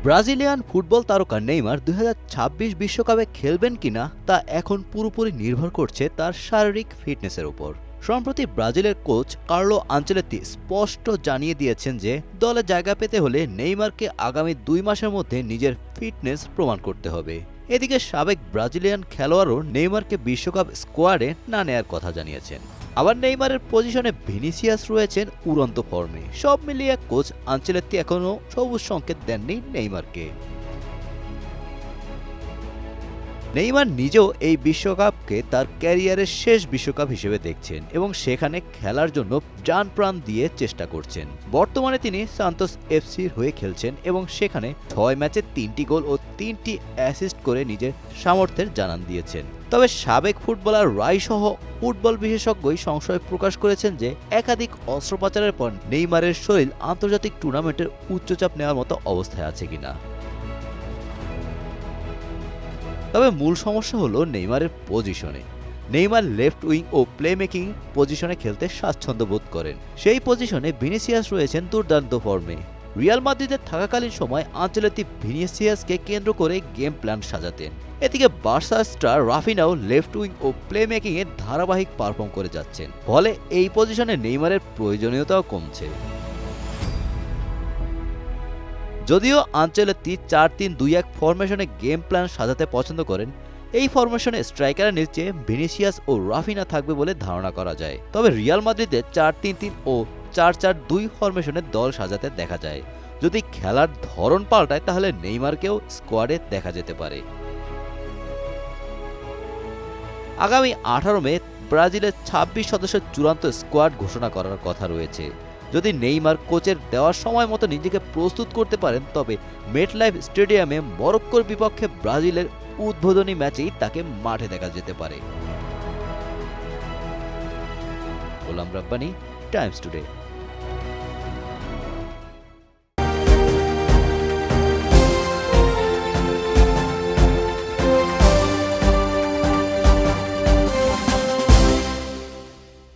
Brazilian football তারকা Neymar ২০২৬ বিশ্বকাপে খেলবেন কিনা তা এখন পুরোপুরি নির্ভর করছে তার শারীরিক ফিটনেসের উপর। সম্প্রতি ব্রাজিলের কোচ কার্লো আনচেলত্তি স্পষ্ট জানিয়ে দিয়েছেন যে দলে জায়গা পেতে হলে নেইমারকে আগামী ২ মাসের মধ্যে নিজের ফিটনেস প্রমাণ করতে হবে। এদিকে সাবেক ব্রাজিলিয়ান খেলোয়াড়ও নেইমারকে বিশ্বকাপ স্কোয়াডে না নেয়ার কথা জানিয়েছেন। আবার নেইমারের পজিশনে ভিনিসিয়াস রয়েছেন উড়ন্ত ফর্মে। সব মিলিয়ে কোচ আনচেলত্তি এখনও সবুজ সংকেত দেননি নেইমারকে। নেইমার নিজেও এই বিশ্বকাপকে তার ক্যারিয়ারের শেষ বিশ্বকাপ হিসেবে দেখছেন এবং সেখানে খেলার জন্য জান প্রাণ দিয়ে চেষ্টা করছেন। বর্তমানে তিনি সান্তোস এফসির হয়ে খেলছেন এবং সেখানে ৬ ম্যাচে ৩টি গোল ও ৩টি অ্যাসিস্ট করে নিজের সামর্থ্যের জানান দিয়েছেন। তবে সাবেক ফুটবলার রাই সহ ফুটবল বিশেষজ্ঞই সংশয় প্রকাশ করেছেন যে একাধিক অস্ত্রোপচারের পর নেইমারের শরীর আন্তর্জাতিক টুর্নামেন্টের উচ্চচাপ নেওয়ার মতো অবস্থায় আছে কিনা। তবে মূল সমস্যা হলো নেইমারের পজিশনে। নেইমার লেফট উইং ও প্লে মেকিং পজিশনে খেলতে স্বাচ্ছন্দ্য বোধ করেন। সেই পজিশনে ভিনিসিয়াস রয়েছেন দুর্দান্ত ফর্মে। রিয়াল মাদ্রিদে থাকাকালীন সময় আনচেলত্তি ভিনিসিয়াসকে কেন্দ্র করে গেম প্ল্যান সাজাতেন। এদিকে বার্সা স্টার রাফিনাও লেফট উইং ও প্লে মেকিংয়ে ধারাবাহিক পারফর্ম করে যাচ্ছেন। ফলে এই পজিশনে নেইমারের প্রয়োজনীয়তাও কমছে। যদিও আনচেলত্তি ৪-৩-২-১ ফরমেশনে গেম প্ল্যান সাজাতে পছন্দ করেন, এই ফরমেশনে স্ট্রাইকারের নিচে ভিনিসিয়াস ও রাফিনা থাকবে বলে ধারণা করা যায়। তবে রিয়াল মাদ্রিদে ৪-৩-৩ ও ৪-৪-২ ফরমেশনে দল সাজাতে দেখা যায়। যদি খেলার ধরন পাল্টায় তাহলে নেইমারকেও স্কোয়াডে দেখা যেতে পারে। আগামী ১৮ মে ব্রাজিলের ২৬ সদস্যের চূড়ান্ত স্কোয়াড ঘোষণা করার কথা রয়েছে। যদি নেইমার কোচের দেওয়ার সময় মতো নিজেকে প্রস্তুত করতে পারেন তবে মেটলাইফ স্টেডিয়ামে মরক্কোর বিপক্ষে ব্রাজিলের উদ্বোধনী ম্যাচেই তাকে মাঠে দেখা যেতে পারে। Golam Rabbani, Times today.